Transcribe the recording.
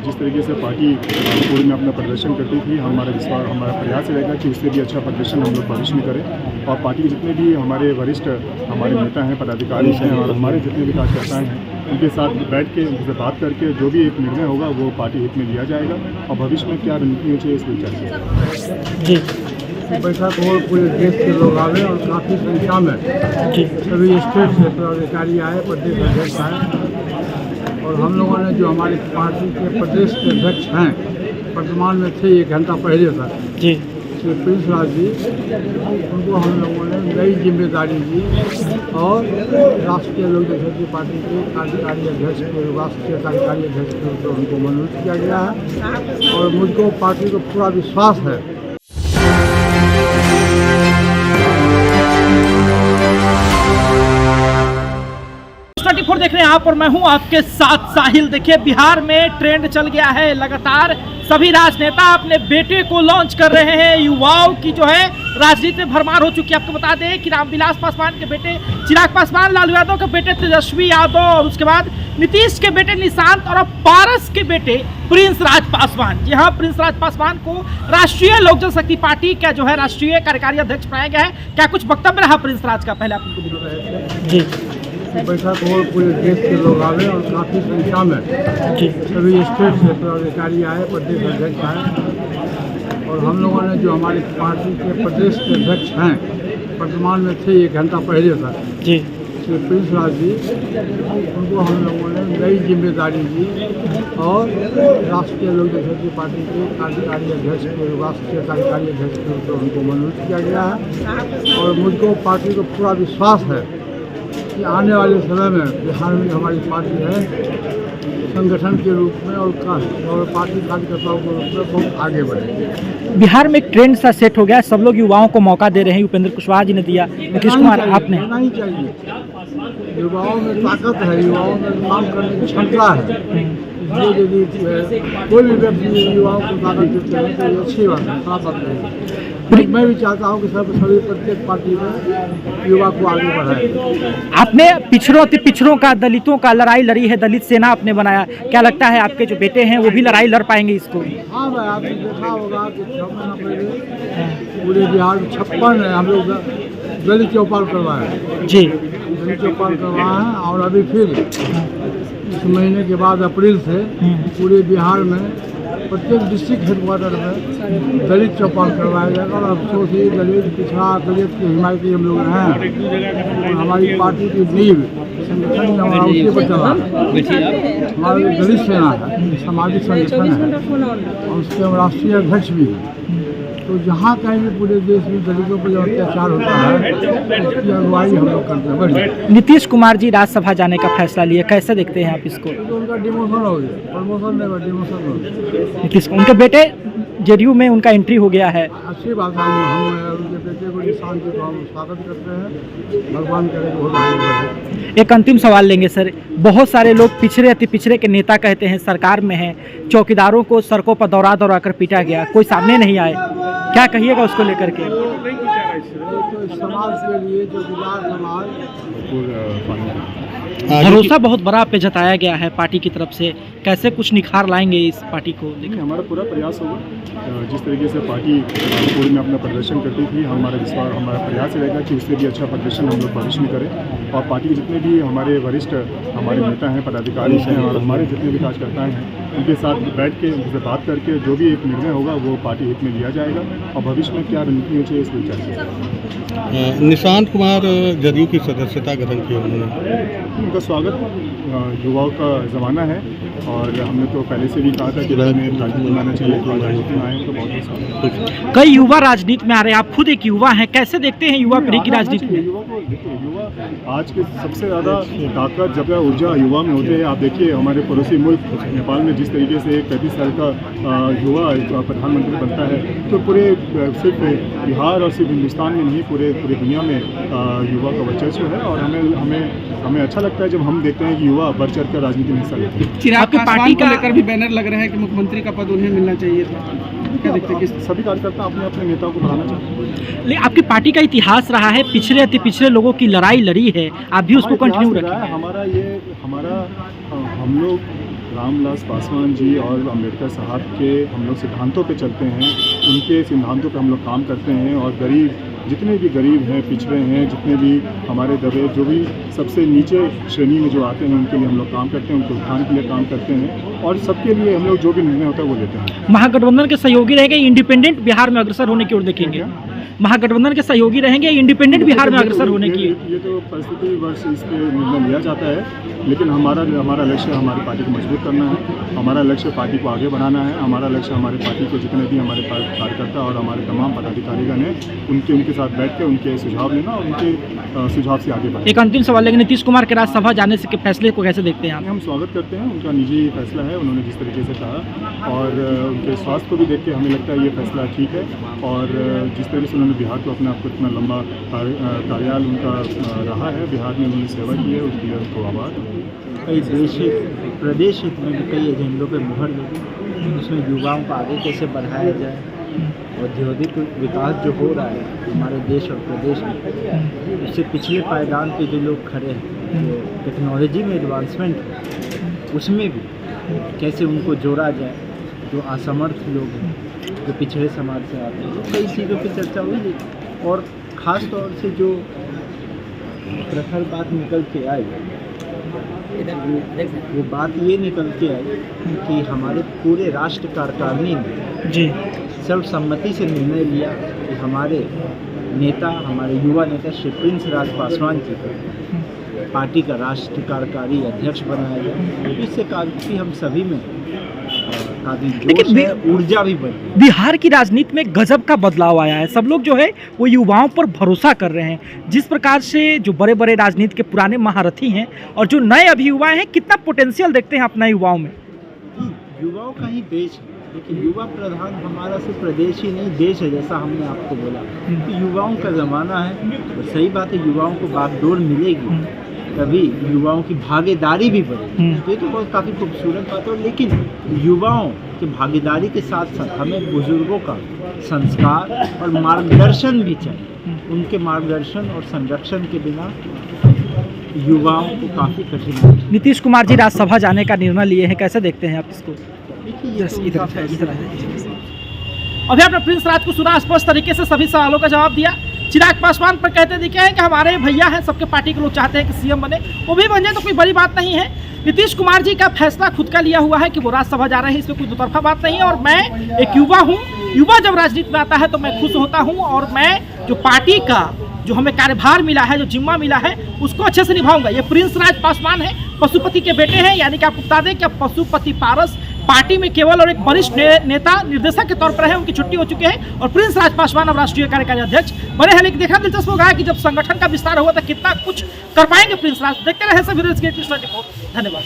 जिस तरीके से पार्टी पूरी में अपना प्रदर्शन करती थी, हमारा विश्वास, हमारा प्रयास रहेगा कि उससे भी अच्छा प्रदर्शन हम लोग भविष्य में करें। और पार्टी के जितने भी हमारे वरिष्ठ हमारे नेता हैं, पदाधिकारी हैं और हमारे जितने भी कार्यकर्ता हैं, उनके साथ बैठ के उनसे बात करके जो भी एक निर्णय होगा वो पार्टी हित में लिया जाएगा और भविष्य में क्या रणनीति होनी चाहिए इस पर विचार किया जी। बैठक हो, पूरे देश के लोग आए और काफ़ी संख्या में सभी स्टेट से पदाधिकारी आए, प्रदेश अध्यक्ष आए और हम लोगों ने जो हमारी पार्टी के प्रदेश के अध्यक्ष हैं, वर्तमान में थे 1 घंटा पहले तक जी श्री प्रिंस राज जी, उनको हम लोगों ने नई जिम्मेदारी दी और राष्ट्रीय लोक जनशक्ति पार्टी के कार्यकारी अध्यक्ष के, राष्ट्रीय कार्यकारी अध्यक्ष के रूप में उनको मनोनीत किया गया है और मुझको पार्टी को पूरा विश्वास है। 24 देख रहे हैं आप और मैं हूं आपके साथ साहिल। देखिए, बिहार में ट्रेंड चल गया है लगातार, सभी राजनेता अपने बेटे को लॉन्च कर रहे हैं। युवाओं की जो है राजनीति में भरमार हो चुकी है। आपको बता दें कि रामविलास पासवान के बेटे चिराग पासवान, लालू यादव के बेटे तेजस्वी यादव और उसके बाद नीतीश के बेटे निशांत और अब पारस के बेटे प्रिंस राज पासवान। जी हाँ, प्रिंस राज पासवान को राष्ट्रीय लोक जनशक्ति पार्टी का जो है राष्ट्रीय कार्यकारी अध्यक्ष बनाया गया है। क्या कुछ वक्तव्य रहा प्रिंस राज का, पहले आप उनको जी। बैठक हो, पूरे देश के लोग आए और काफ़ी संख्या में सभी स्टेट से पदाधिकारी आए, प्रदेश अध्यक्ष आए और हम लोगों ने जो हमारी पार्टी के प्रदेश के अध्यक्ष हैं, वर्तमान में थे 1 घंटा पहले तक जी श्री प्रिंस राज जी, उनको हम लोगों ने नई जिम्मेदारी दी और राष्ट्रीय लोक जनशक्ति पार्टी के कार्यकारी अध्यक्ष के, राष्ट्रीय कार्यकारी अध्यक्ष के रूप में उनको मनोनीत किया गया है और मुझको पार्टी को पूरा विश्वास है कि आने वाले समय में बिहार में हमारी पार्टी है संगठन के रूप में और पार्टी कार्यकर्ताओं के रूप में बहुत आगे बढ़ेगी। बिहार में एक ट्रेंड सा सेट हो गया, सब लोग युवाओं को मौका दे रहे हैं। उपेंद्र कुशवाहा जी ने दिया, नीतीश कुमार आपने। नहीं चाहिए, युवाओं में ताकत है, युवाओं में काम करने की क्षमता है। इसलिए यदि कोई भी व्यक्ति युवाओं को ताकत देते हैं तो ये अच्छी बात है, खराब बात नहीं। मैं भी चाहता हूँ कि सभी प्रत्येक पार्टी में युवा को आगे बढ़ाए। आपने पिछड़ों का, दलितों का लड़ाई लड़ी है, दलित सेना आपने बनाया। क्या लगता है आपके जो बेटे हैं वो भी लड़ाई लड़ पाएंगे इसको? हाँ भाई, आपने देखा होगा कि 6 महीना पहले पूरे बिहार में 56 हम लोग दलित चौपाल करवाए जी, दलित चौपाल करवाए हैं और अभी फिर इस महीने के बाद अप्रैल से पूरे बिहार में प्रत्येक डिस्ट्रिक्ट हेडक्वार्टर में दलित चौपाल करवाया जाएगा और अफसोस ही दलित पिछड़ा दलित की हिमायती हम लोग हैं और हमारी पार्टी की नींव संगठन हमारा उसी पर चला है। हमारा दलित सेना है, सामाजिक संगठन है और उसके हम राष्ट्रीय अध्यक्ष भी हैं। तो जहाँ कहीं भी पूरे देश में दलितों पर जो अत्याचार होता है उसकी अगुवाई हम लोग करते हैं। बढ़िया। नीतीश कुमार जी राज्यसभा जाने का फैसला लिए, कैसे देखते हैं आप इसको? तो उनका डिमोशन हो गया, प्रमोशन नहीं, डिमोशन हो गया। नीतीश, उनके बेटे जेडीयू में उनका एंट्री हो गया है। अच्छी बात है, हम उनके बेटे को निशान जी को हम स्वागत करते हैं। भगवान करे कि बहुत आगे बढ़े। एक अंतिम सवाल लेंगे सर, बहुत सारे लोग पिछड़े अति पिछड़े के नेता कहते हैं सरकार में हैं, चौकीदारों को सड़कों पर दौड़ा कर पीटा गया, कोई सामने नहीं आए, क्या कहिएगा उसको लेकर के? तो समाज के लिए जो बिहार समाज भरोसा बहुत बड़ा पे जताया गया है पार्टी की तरफ से, कैसे कुछ निखार लाएंगे इस पार्टी को? देखिए, हमारा पूरा प्रयास होगा, जिस तरीके से पार्टी पूरी में अपना प्रदर्शन करती थी, हमारा विश्वास, हमारा प्रयास रहेगा कि उससे भी अच्छा प्रदर्शन हम लोग भविष्य में करें और पार्टी के जितने भी हमारे वरिष्ठ हमारे नेता हैं, पदाधिकारी हैं और हमारे जितने भी कार्यकर्ता हैं, उनके साथ बैठ के उनसे बात करके जो भी एक निर्णय होगा वो पार्टी हित में लिया जाएगा और भविष्य में क्या रणनीति होनी चाहिए इस पर विचार किया। निशांत कुमार जदयू की सदस्यता ग्रहण की उन्होंने, उनका स्वागत। युवाओं का ज़माना है और हमने तो पहले से भी कहा था कि राजनीति में आना चाहिए, तो राजनीति में आए तो बहुत स्वागत। कई युवा राजनीति में आ रहे हैं, आप खुद एक युवा हैं, कैसे देखते हैं युवा पीढ़ी की राजनीति में? युवा को देखिए, युवा आज के सबसे ज़्यादा ताकत जब ऊर्जा युवा में होते हैं। आप देखिए हमारे पड़ोसी मुल्क नेपाल में जिस तरीके से एक 35 साल का युवा प्रधानमंत्री बनता है, तो पूरे सिर्फ बिहार और सिर्फ हिंदुस्तान में नहीं, पूरे दुनिया में युवा का वर्चस्व है और हमें अच्छा लगता है जब हम देखते हैं कि युवा बढ़ चढ़ कर राजनीति में हिस्सा लेते हैं। चिराग पासवान को लेकर भी बैनर लग रहा है कि मुख्यमंत्री का पद उन्हें मिलना चाहिए था, क्या देखते हैं कि सभी कार्यकर्ता अपने अपने नेताओं को बढ़ाना चाहते हैं? लेकिन आपकी पार्टी का इतिहास रहा है, पिछड़े अति पिछड़े लोगों की लड़ाई लड़ी है, आप भी उसको कंटिन्यू रखें। हम लोग रामविलास पासवान जी और अम्बेडकर साहब के हम लोग सिद्धांतों पे चलते हैं, उनके सिद्धांतों पे हम लोग काम करते हैं और गरीब जितने भी गरीब हैं, पिछड़े हैं, जितने भी हमारे दबे जो भी सबसे नीचे श्रेणी में जो आते हैं उनके लिए हम लोग काम करते हैं, उनके उत्थान के लिए काम करते हैं और सबके लिए हम लोग जो भी निर्णय होता है वो लेते हैं। महागठबंधन के सहयोगी रहेंगे, इंडिपेंडेंट बिहार में अग्रसर होने की ओर देखेंगे। महागठबंधन के सहयोगी रहेंगे, इंडिपेंडेंट बिहार में अग्रसर होने की। ये तो परिस्थिति वर्ष इस पे निर्णय लिया जाता है, लेकिन हमारा लक्ष्य हमारी पार्टी को मजबूत करना है, हमारा लक्ष्य पार्टी को आगे बढ़ाना है, हमारा लक्ष्य हमारे पार्टी को जितने भी हमारे कार्यकर्ता और हमारे तमाम पदाधिकारीगण हैं उनके साथ बैठ के उनके सुझाव लेना और उनके सुझाव से आगे बढ़ना। एक अंतिम सवाल, लेकिन नीतीश कुमार के राज्यसभा जाने से के फैसले को कैसे देखते हैं आप? हम स्वागत करते हैं, उनका निजी फैसला है, उन्होंने जिस तरीके से कहा और उनके स्वास्थ्य को भी देख के हमें लगता है ये फैसला ठीक है और जिस तरीके से उन्होंने बिहार को अपने आप को इतना लंबा कार्यकाल उनका रहा है, बिहार में उन्होंने सेवा की है, उसके लिए उनको आभार। कई देश प्रदेश हित में भी कई एजेंडों पर मुहर लगी, उसमें युवाओं को आगे कैसे बढ़ाया जाए, औद्योगिक विकास जो हो रहा है हमारे देश और प्रदेश में, उससे पिछले पायदान पे जो लोग खड़े हैं, जो टेक्नोलॉजी में एडवांसमेंट उसमें भी कैसे उनको जोड़ा जाए, जो असमर्थ लोग हैं, जो पिछड़े समाज से आते हैं, तो कई चीज़ों पर चर्चा हुई और ख़ास तौर से जो प्रखर बात निकल के आई वो बात ये निकल के आई कि हमारे पूरे राष्ट्र कार्यकारिणी ने जी सर्वसम्मति से निर्णय लिया कि हमारे नेता, हमारे युवा नेता श्री प्रिंस राज पासवान जी को पार्टी का राष्ट्रीय कार्यकारी अध्यक्ष बनाया गया। इससे काफ़ी हम सभी में काफ़ी जोश है, ऊर्जा भी बढ़ी। बिहार की राजनीति में गजब का बदलाव आया है। सब लोग जो है वो युवाओं पर भरोसा कर रहे हैं। जिस प्रकार से जो बड़े बड़े राजनीति के पुराने महारथी हैं और जो नए अभी युवा हैं, कितना पोटेंशियल देखते हैं अपना युवाओं में। युवाओं का ही देश है, लेकिन युवा प्रधान हमारा सिर्फ प्रदेश ही नहीं देश है, जैसा हमने आपको बोला कि युवाओं का ज़माना है। तो सही बात है, युवाओं को बागडोर मिलेगी तभी युवाओं की भागीदारी भी बढ़ेगी। तो ये तो बहुत काफ़ी खूबसूरत बात है, लेकिन युवाओं की भागीदारी के साथ साथ हमें बुजुर्गों का संस्कार और मार्गदर्शन भी चाहिए। उनके मार्गदर्शन और संरक्षण के बिना युवाओं को काफ़ी कठिनाई। नीतीश कुमार जी राज्यसभा जाने का निर्णय लिए हैं, कैसे देखते हैं आप इसको? अभी आपने प्रिंस राज को सुना, स्पष्ट तरीके से सभी सवालों का जवाब दिया। चिराग पासवान पर कहते दिखे हैं कि हमारे भैया हैं, सबके पार्टी के लोग चाहते हैं कि सीएम बने, वो भी बन जाए तो कोई बड़ी बात नहीं है। नीतीश कुमार जी का फैसला खुद का लिया हुआ है कि वो राज्यसभा जा रहे हैं, इसमें कोई दोतरफा बात नहीं है। और मैं एक युवा हूँ, युवा जब राजनीति में आता है तो मैं खुश होता हूँ और मैं जो पार्टी का जो हमें कार्यभार मिला है, जो जिम्मा मिला है, उसको अच्छे से निभाऊंगा। ये प्रिंस राज पासवान है, पशुपति के बेटे हैं, यानी कि आपको बता दें कि पशुपति पारस पार्टी में केवल और एक वरिष्ठ नेता निर्देशक के तौर पर है, उनकी छुट्टी हो चुकी है और प्रिंस राज पासवान अब राष्ट्रीय कार्यकारी अध्यक्ष बने हैं। लेकिन देखना दिलचस्प होगा कि जब संगठन का विस्तार हुआ था कितना कुछ कर पाएंगे प्रिंस राज। देखते रहे सभी। धन्यवाद।